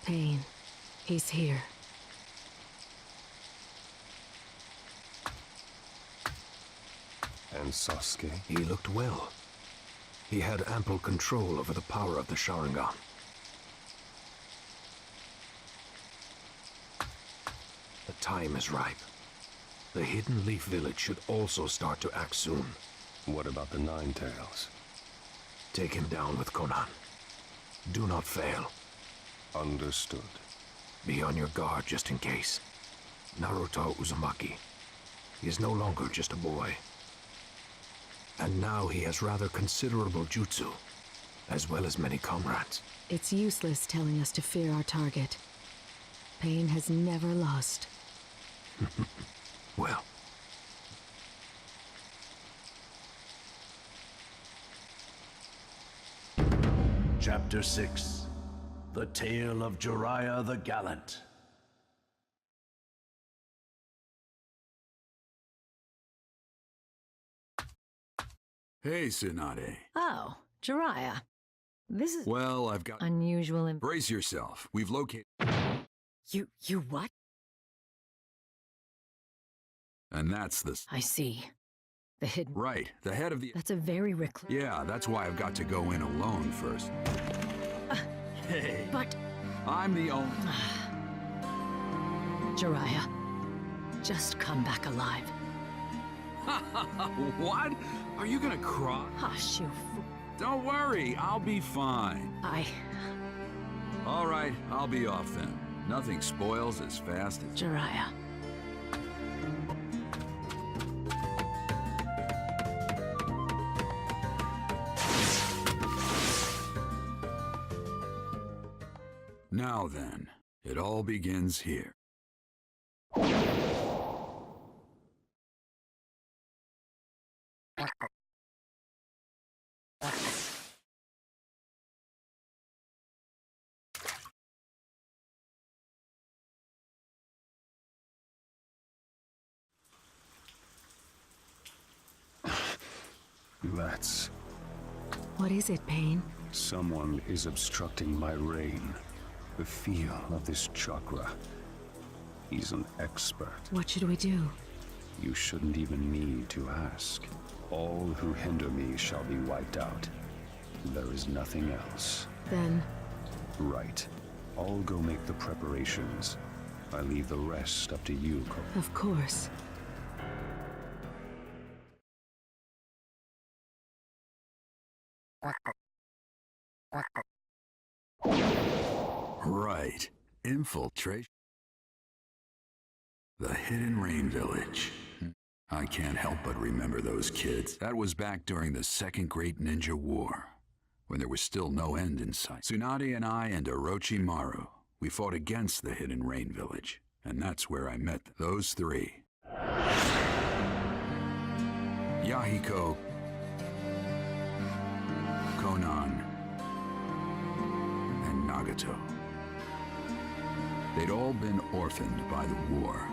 Pain. He's here. And Sasuke? He looked well. He had ample control over the power of the Sharingan. The time is ripe. The Hidden Leaf Village should also start to act soon. What about the Nine Tails? Take him down with Konan. Do not fail. Understood. Be on your guard just in case. Naruto Uzumaki. He is no longer just a boy. And now he has rather considerable jutsu, as well as many comrades. It's useless telling us to fear our target. Pain has never lost. Well. Chapter 6. The Tale of Jiraiya the Gallant. Hey, Tsunade. Oh, Jiraiya. This is Well, I've got... unusual and... Brace yourself. We've located... You what? And that's the... I see. The hidden... Right, the head of the... That's a very recluse... Yeah, that's why I've got to go in alone first. Hey. But... I'm the only... Jiraiya, just come back alive. What? Are you gonna cry? Hush, you fool. Don't worry, I'll be fine. All right, I'll be off then. Nothing spoils as fast as... Jiraiya. Now then, it all begins here. That's... What is it, Pain? Someone is obstructing my reign. The feel of this chakra. He's an expert. What should we do? You shouldn't even need to ask. All who hinder me shall be wiped out. There is nothing else. Then... Right. I'll go make the preparations. I leave the rest up to you, Ko. Of course. Right. Infiltration. The Hidden Rain Village. I can't help but remember those kids. That was back during the Second Great Ninja War, when there was still no end in sight. Tsunade and I and Orochimaru, we fought against the Hidden Rain Village, and that's where I met those three. Yahiko, Konan, and Nagato. They'd all been orphaned by the war.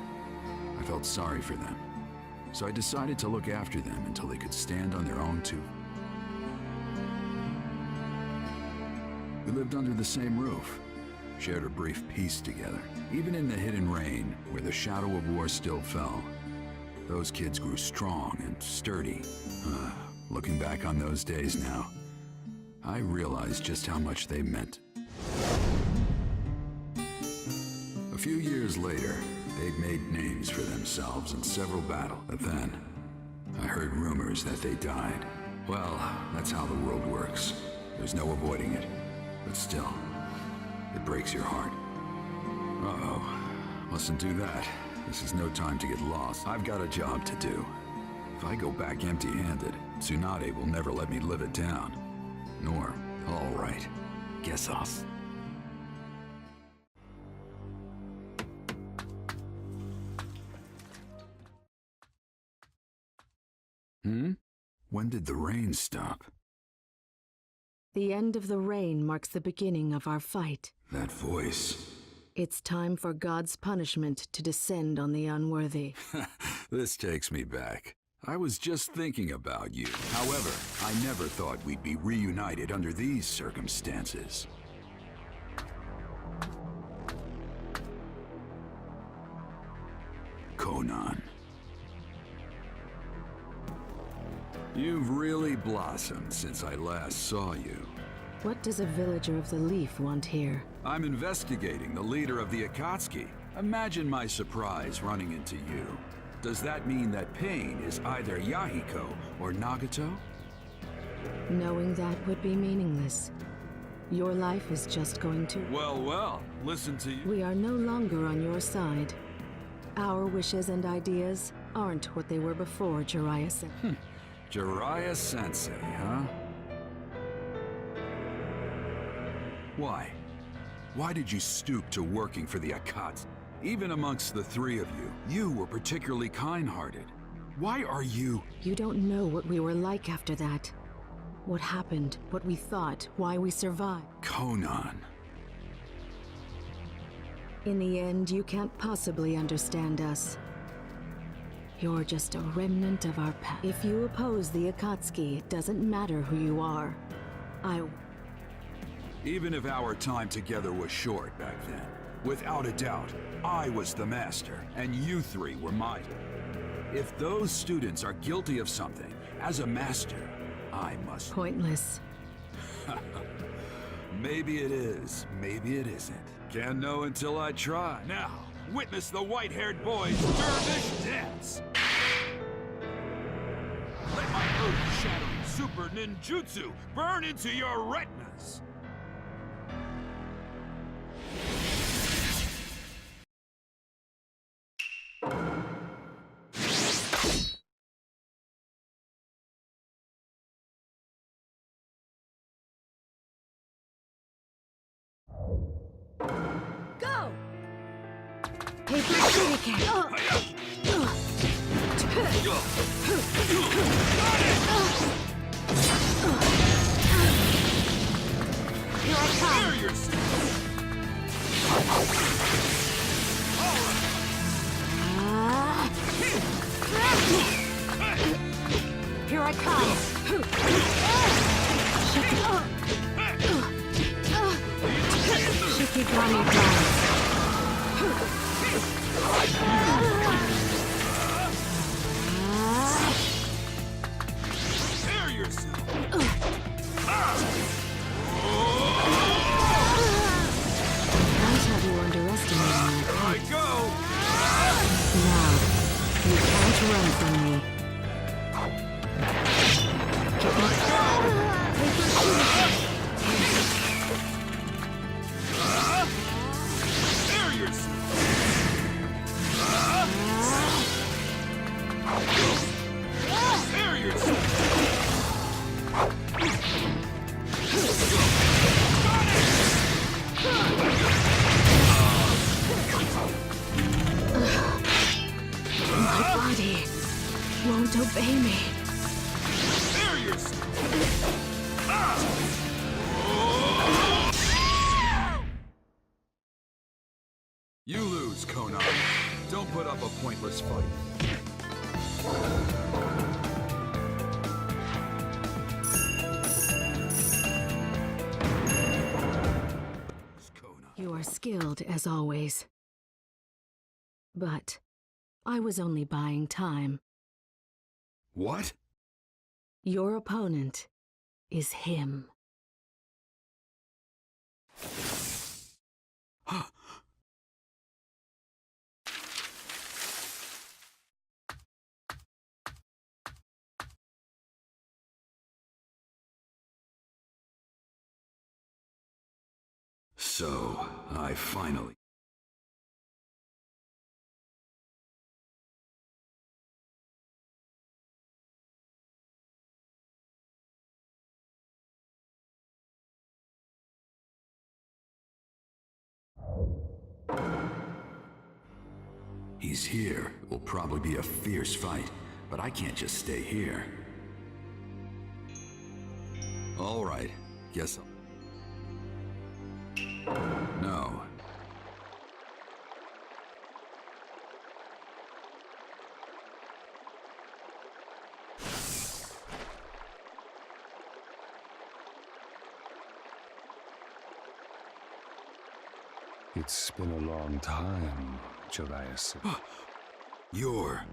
I felt sorry for them, so I decided to look after them until they could stand on their own too. We lived under the same roof, shared a brief peace together. Even in the Hidden Rain, where the shadow of war still fell, those kids grew strong and sturdy. Looking back on those days now, I realized just how much they meant. A few years later, they'd made names for themselves in several battles. But then, I heard rumors that they died. Well, that's how the world works. There's no avoiding it. But still, it breaks your heart. Uh-oh. Mustn't do that. This is no time to get lost. I've got a job to do. If I go back empty-handed, Tsunade will never let me live it down. Nor, all right, guess I'll... When did the rain stop? The end of the rain marks the beginning of our fight. That voice. It's time for God's punishment to descend on the unworthy. This takes me back. I was just thinking about you. However, I never thought we'd be reunited under these circumstances. Conan. You've really blossomed since I last saw you. What does a villager of the Leaf want here? I'm investigating the leader of the Akatsuki. Imagine my surprise running into you. Does that mean that Pain is either Yahiko or Nagato? Knowing that would be meaningless. Your life is just going to... Well, listen to you. We are no longer on your side. Our wishes and ideas aren't what they were before, Jiraiya Sensei. Jiraiya Sensei, huh? Why? Why did you stoop to working for the Akatsuki? Even amongst the three of you, you were particularly kind-hearted. Why are you... You don't know what we were like after that. What happened, what we thought, why we survived. Conan. In the end, you can't possibly understand us. You're just a remnant of our past. If you oppose the Akatsuki, it doesn't matter who you are. Even if our time together was short back then, without a doubt, I was the master, and you three were mine. If those students are guilty of something, as a master, I must... Pointless. Maybe it is, maybe it isn't. Can't know until I try. Now, witness the white-haired boy's dervish dance! Let my earth-shattering super ninjutsu burn into your retinas! Go! Paper shuriken! Here I come! Here I come! Shikigami dance! Prepare yourself! Can't have you underestimating my Here I go! Now, you can't run from me. Prepare yourself! Prepare yourself! My body won't obey me. Prepare yourself! You lose, Conan. Don't put up a pointless fight. You are skilled as always. But I was only buying time. What? Your opponent is him. So, I finally... He's here. It will probably be a fierce fight, but I can't just stay here. All right, guess I'll... No. It's been a long time, Jiraiya Sensei. You're...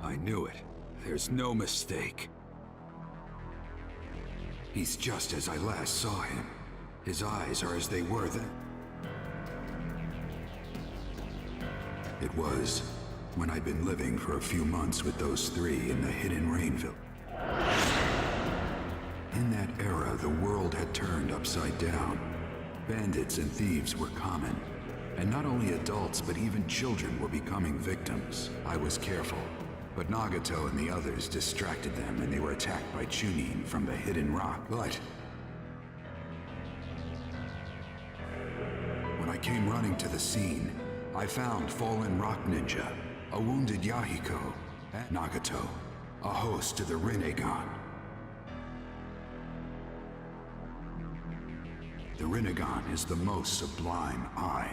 I knew it. There's no mistake. He's just as I last saw him. His eyes are as they were then. It was when I'd been living for a few months with those three in the hidden Rainville. In that era, the world had turned upside down. Bandits and thieves were common. And not only adults, but even children were becoming victims. I was careful, but Nagato and the others distracted them and they were attacked by Chunin from the hidden rock. But when I came running to the scene, I found fallen rock ninja, a wounded Yahiko, and Nagato, a host to the Rinnegan. The Rinnegan is the most sublime eye,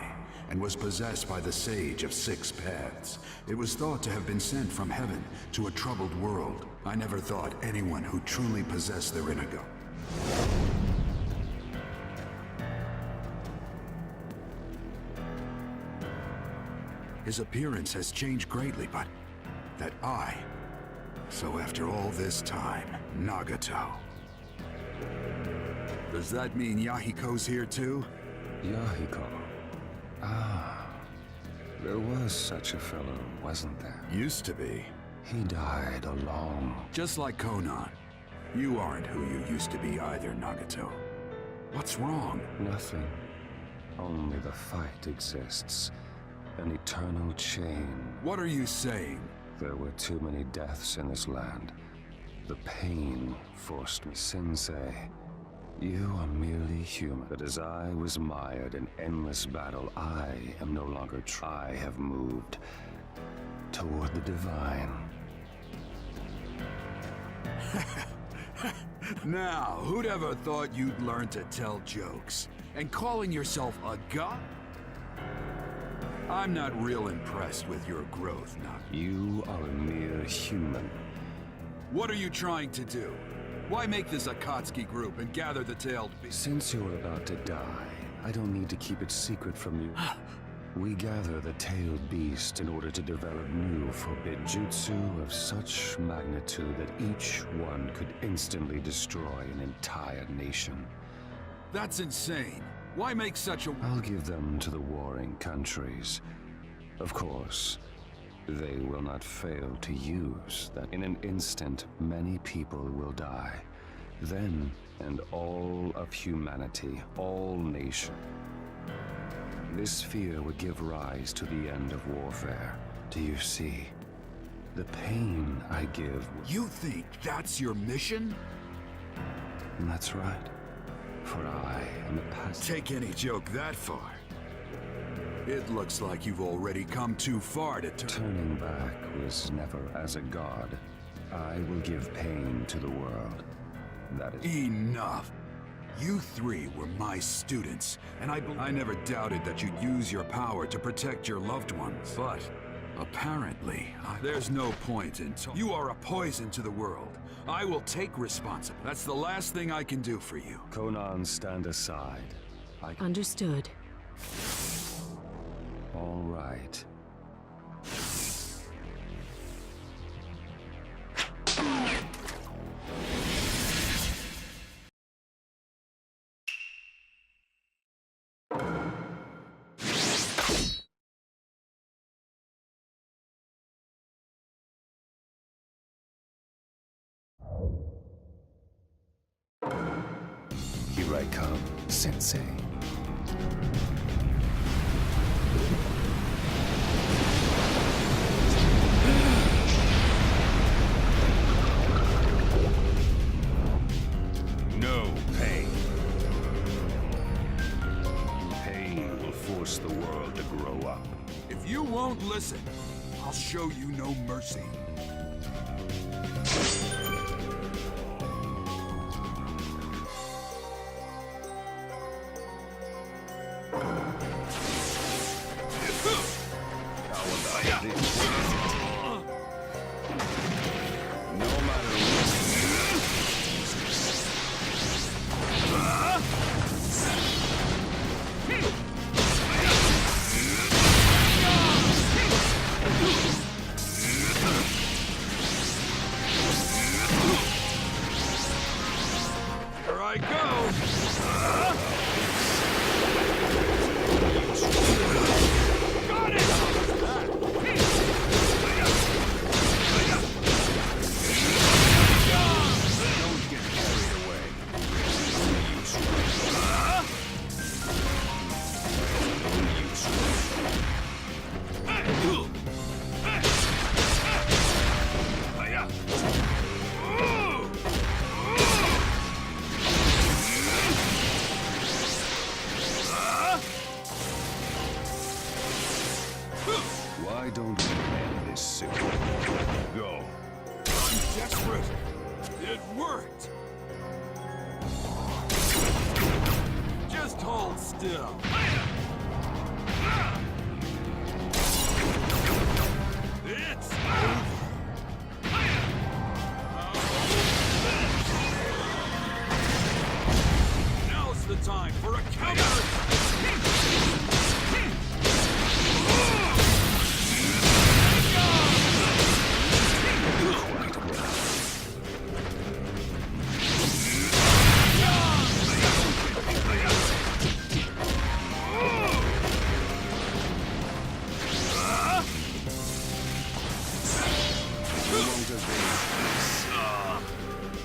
and was possessed by the Sage of Six Paths. It was thought to have been sent from heaven to a troubled world. I never thought anyone who truly possessed the Rinnegan. His appearance has changed greatly, but that eye. So after all this time, Nagato. Does that mean Yahiko's here too? Yahiko. Ah, there was such a fellow, wasn't there? Used to be. He died alone. Just like Conan. You aren't who you used to be either, Nagato. What's wrong? Nothing. Only the fight exists. An eternal chain. What are you saying? There were too many deaths in this land. The pain forced me. Sensei, you are merely human. But as I was mired in endless battle, I am no longer I have moved toward the divine. Now, who'd ever thought you'd learn to tell jokes? And calling yourself a god? I'm not real impressed with your growth, Nagato. You are a mere human. What are you trying to do? Why make this Akatsuki group and gather the tailed beast? Since you're about to die, I don't need to keep it secret from you. We gather the tailed beast in order to develop new forbid jutsu of such magnitude that each one could instantly destroy an entire nation. That's insane. Why make such a... I'll give them to the warring countries. Of course, they will not fail to use that. In an instant, many people will die. Then, and all of humanity, all nations. This fear would give rise to the end of warfare. Do you see? The pain I give... You think that's your mission? That's right. For I am a past... Take any joke that far. It looks like you've already come too far to Turning back was never as a god. I will give pain to the world. That is... Enough! You three were my students, and I never doubted that you'd use your power to protect your loved ones. But apparently, there's no point in You are a poison to the world. I will take responsibility. That's the last thing I can do for you. Conan, stand aside. Understood. All right. Here I come, Sensei. No pain. Pain will force the world to grow up. If you won't listen, I'll show you no mercy. No matter what. I go! Got it! Don't get carried away. Why don't you end this soon? Go. I'm desperate. It worked. Just hold still. It's over. Now's the time for a counter.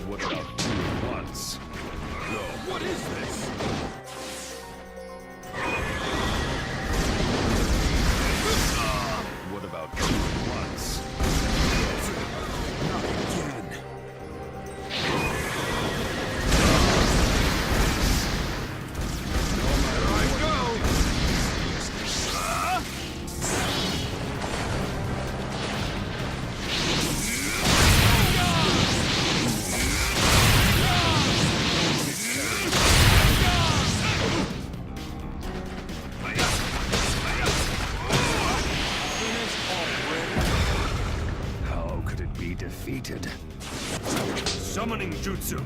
What about two at once? Go. What is this? What about two at once? Not again. There I go. How could it be defeated? Summoning jutsu.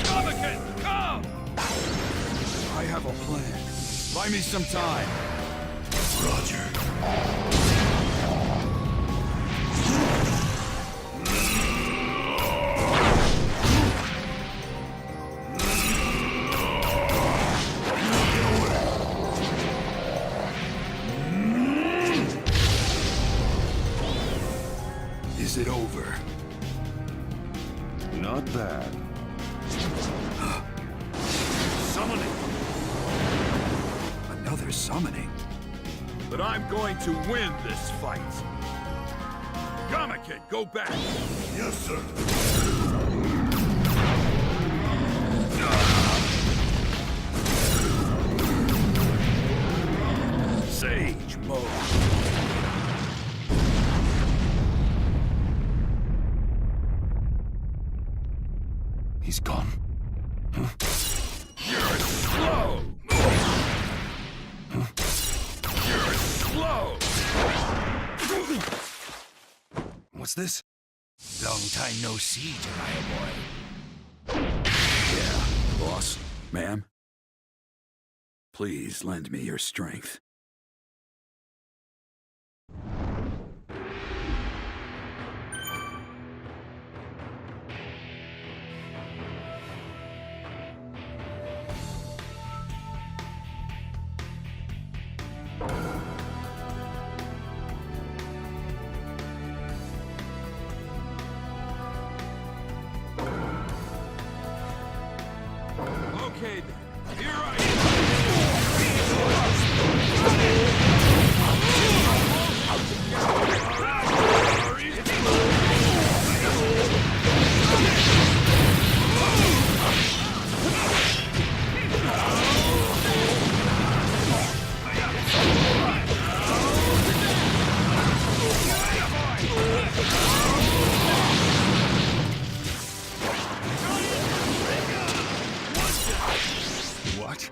Naruto, come! I have a plan. Buy me some time. Roger. Is it over? Not bad. Summoning. Another summoning? But I'm going to win this fight. Gamake, go back. Yes, sir. Sage mode. He's gone. Huh? You're slow! You're slow! What's this? Long time no see, Jiraiya boy. Yeah, boss. Ma'am? Please lend me your strength. Okay then, here I What?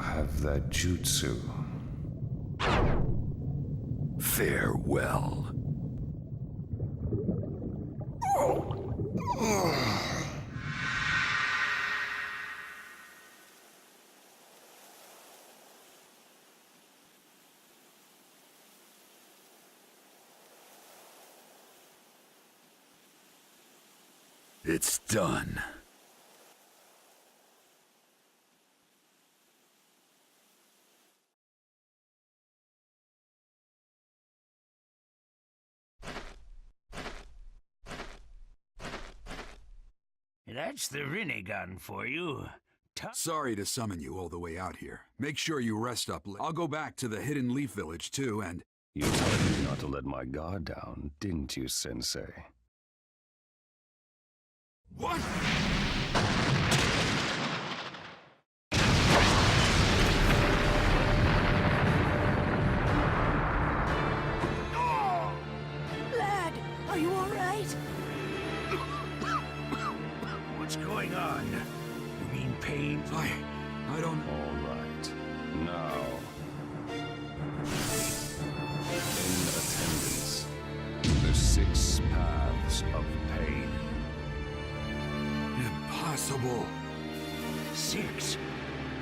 have that jutsu. Farewell. It's done. That's the Rinnegan for you. Sorry to summon you all the way out here. Make sure you rest up. I'll go back to the Hidden Leaf Village too, and... You told me not to let my guard down, didn't you, Sensei? What? Lad, are you all right? What's going on? You mean pain? I don't... All right. Now... In attendance, the 6 paths of pain. Impossible. 6?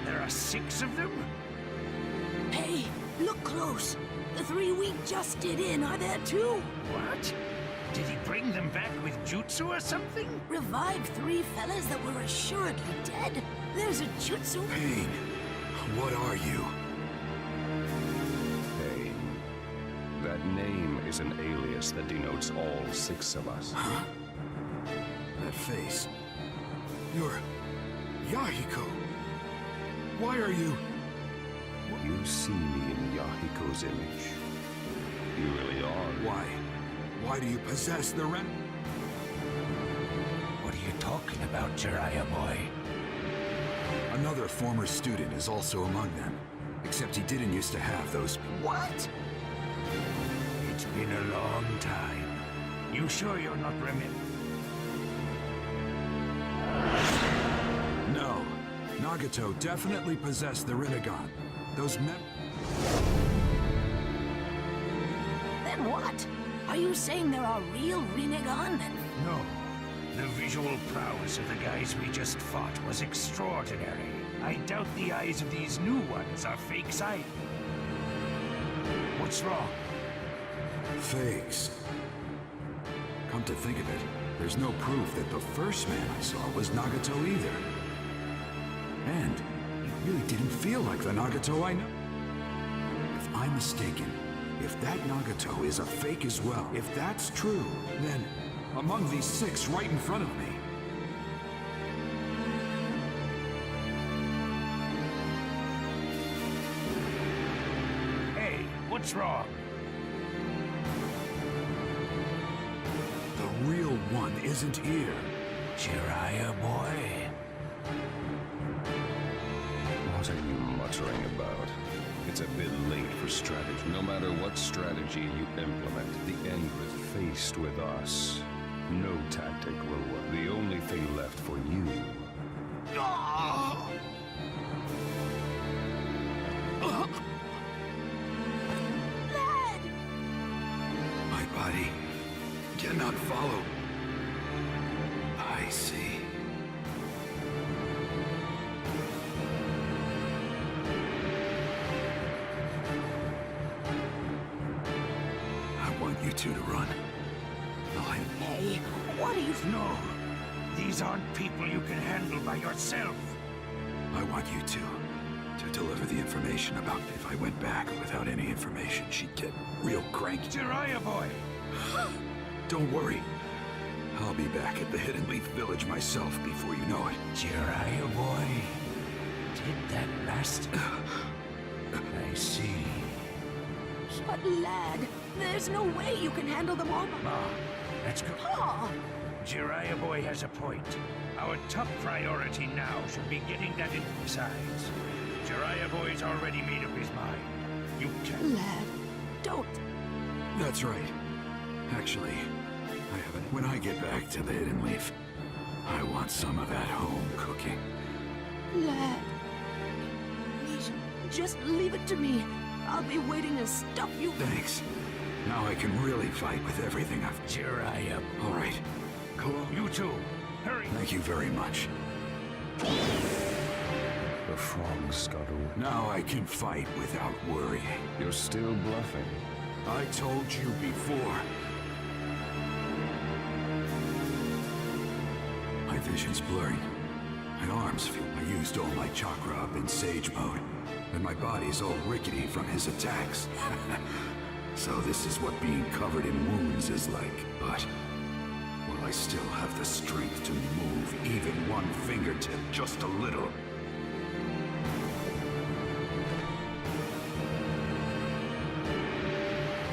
There are 6 of them? Hey, look close. The 3 we just did in are there too. What? Did he bring them back with jutsu or something? Revived 3 fellas that were assuredly dead. There's a jutsu. Pain. What are you? Pain. That name is an alias that denotes all 6 of us. Huh? That face. You're... Yahiko. Why are you... You see me in Yahiko's image. You really are. Why? Why do you possess the Ren... What are you talking about, Jiraiya boy? Another former student is also among them. Except he didn't used to have those... What? It's been a long time. You sure you're not No. Nagato definitely possessed the Rinnegan. Those men... Then what? Are you saying there are real Rinnegan and... No. The visual prowess of the guys we just fought was extraordinary. I doubt the eyes of these new ones are fake sight. What's wrong? Fakes. Come to think of it, there's no proof that the first man I saw was Nagato either. And he really didn't feel like the Nagato I know. If I'm mistaken, if that Nagato is a fake as well, if that's true, then among these 6 right in front of me, Hey, what's wrong? the real one isn't here. Jiraiya boy? What are you muttering about? It's a bit late for strategy. No matter what strategy you implement, the end is faced with us. No tactic will work. The only thing left for you... Lad! My body cannot follow. I see. I want you two to run. Hey, what are you... No. These aren't people you can handle by yourself. I want you two to deliver the information about if I went back without any information, she'd get real cranky. Jiraiya boy! Don't worry. I'll be back at the Hidden Leaf Village myself before you know it. Jiraiya boy? Did that last... I see. But lad, there's no way you can handle them all. Ma, let's go. Pa! Jiraiya boy has a point. Our top priority now should be getting that in. Besides, Jiraiya boy's already made up his mind. You can't... Lad, don't... That's right. Actually, I haven't. When I get back to the Hidden Leaf, I want some of that home cooking. Lad... Please... Just leave it to me. I'll be waiting to stuff you. Thanks. Now I can really fight with everything I've... Jiraiya. All right. Go on. You too. Hurry. Thank you very much. The frog scuttle. Now I can fight without worrying. You're still bluffing. I told you before. My vision's blurring. My arms feel I used all my chakra up in Sage mode, and my body's all rickety from his attacks. So this is what being covered in wounds is like. But will I still have the strength to move even one fingertip just a little?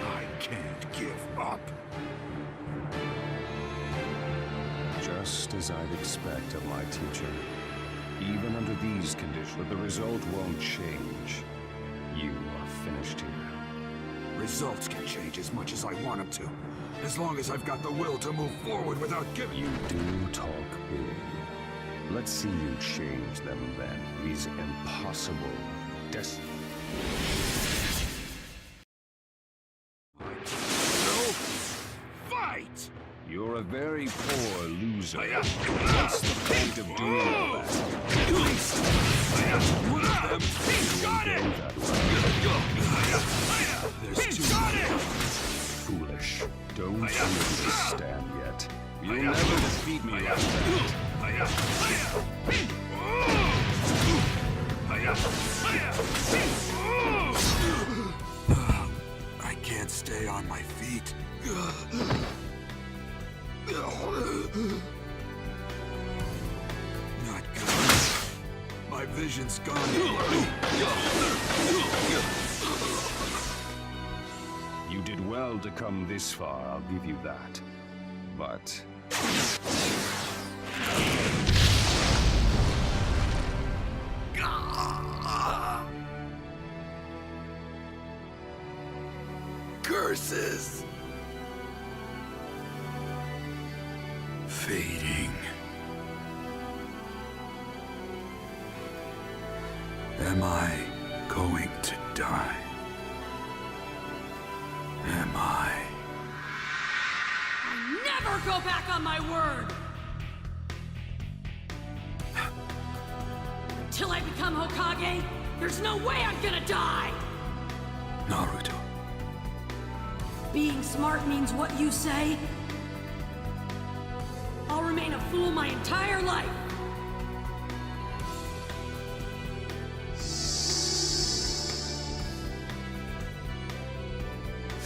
I can't give up. Just as I'd expect of my teacher. Even under these conditions, but the result won't change. You are finished here. Results can change as much as I want them to, as long as I've got the will to move forward without giving you... Do talk big. Let's see you change them then. These impossible Fight! You're a very poor loser. What's the point of doing all that? One of them! He's got it! There's two. Got it! Foolish. Don't you understand yet? You'll never defeat me like that. I can't stay on my feet. Not good. My vision's gone. You did well to come this far, I'll give you that. But... Curses! Fading. Am I going to die? Am I? Never go back on my word! Until I become Hokage, there's no way I'm gonna die! Naruto. Being smart means what you say? I'll remain a fool my entire life!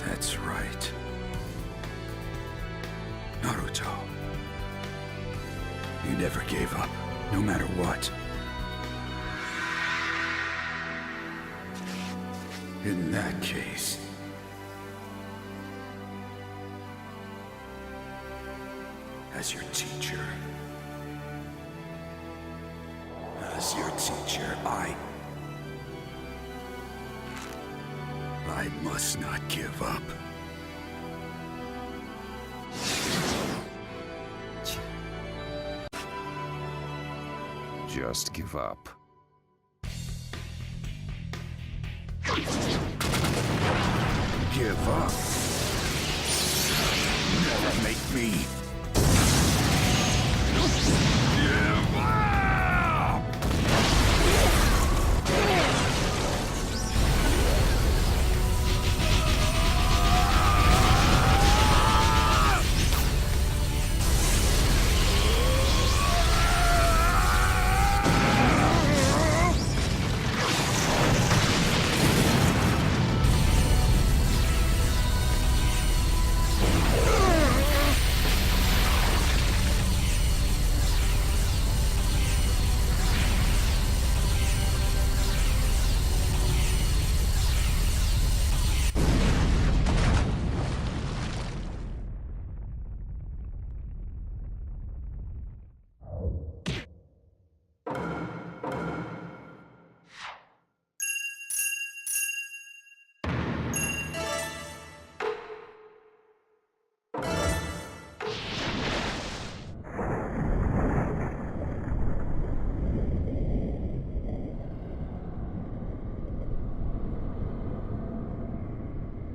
That's right. Naruto. You never gave up, no matter what. In that case... as your teacher... I must not give up. just give up. Give up? Never make me. Give up!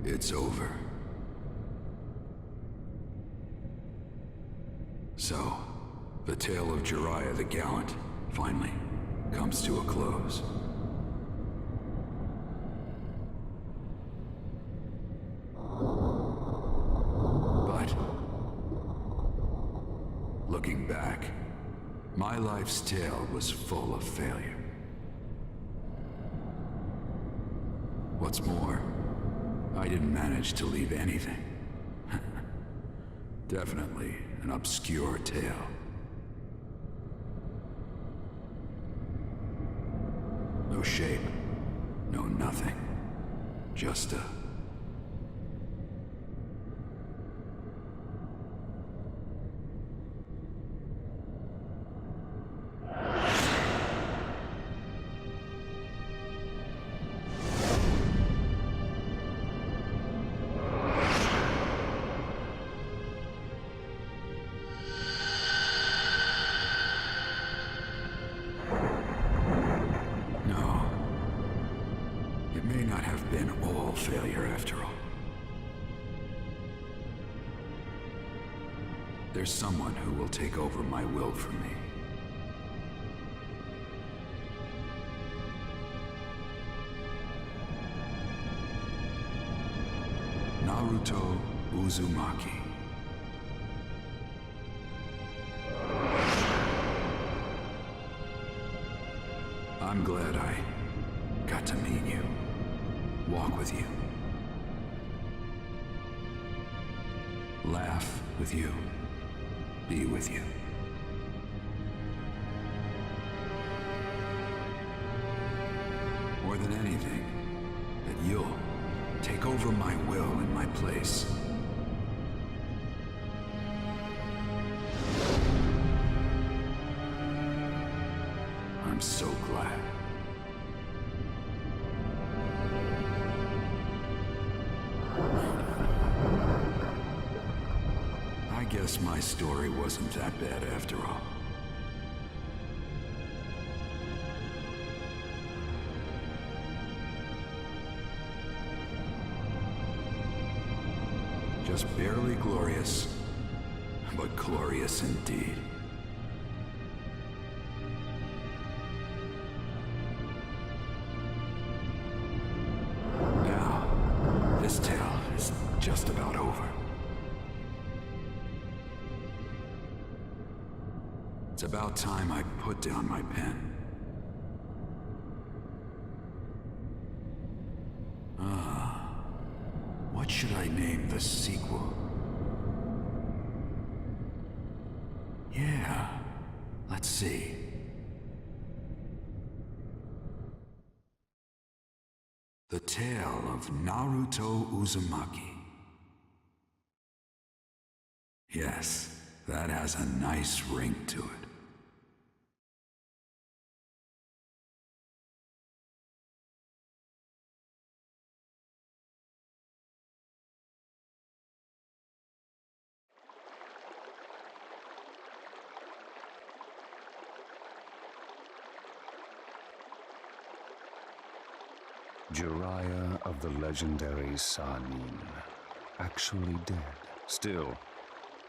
It's over. So, the tale of Jiraiya the Gallant finally comes to a close. But, looking back, my life's tale was full of failure. What's more, I didn't manage to leave anything. Definitely an obscure tale. No shape, no nothing. Just a... No. It may not have been all failure after all. There's someone who will take over my will for me. Naruto Uzumaki. I'm glad I got to meet you, walk with you, laugh with you, be with you. More than anything, that you'll take over my will in my place. I'm so glad. I guess my story wasn't that bad after all. Just barely glorious, but glorious indeed. Now, this tale is just about over. It's about time I put down my pen. What should I name the sequel? Yeah, let's see. The Tale of Naruto Uzumaki. Yes, that has a nice ring to it. Jiraiya of the legendary Sanin, actually dead. Still,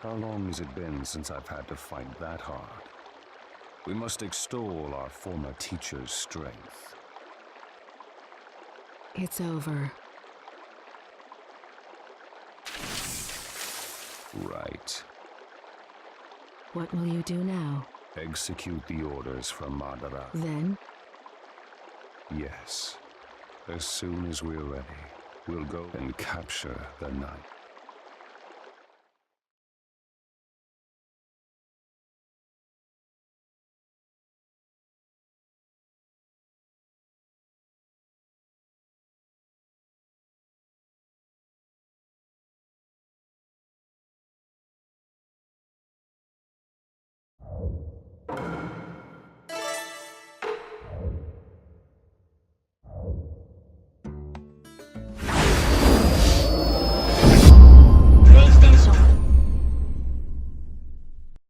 how long has it been since I've had to fight that hard? We must extol our former teacher's strength. It's over. Right. What will you do now? Execute the orders from Madara. Then? Yes. As soon as we're ready, we'll go and capture the knight.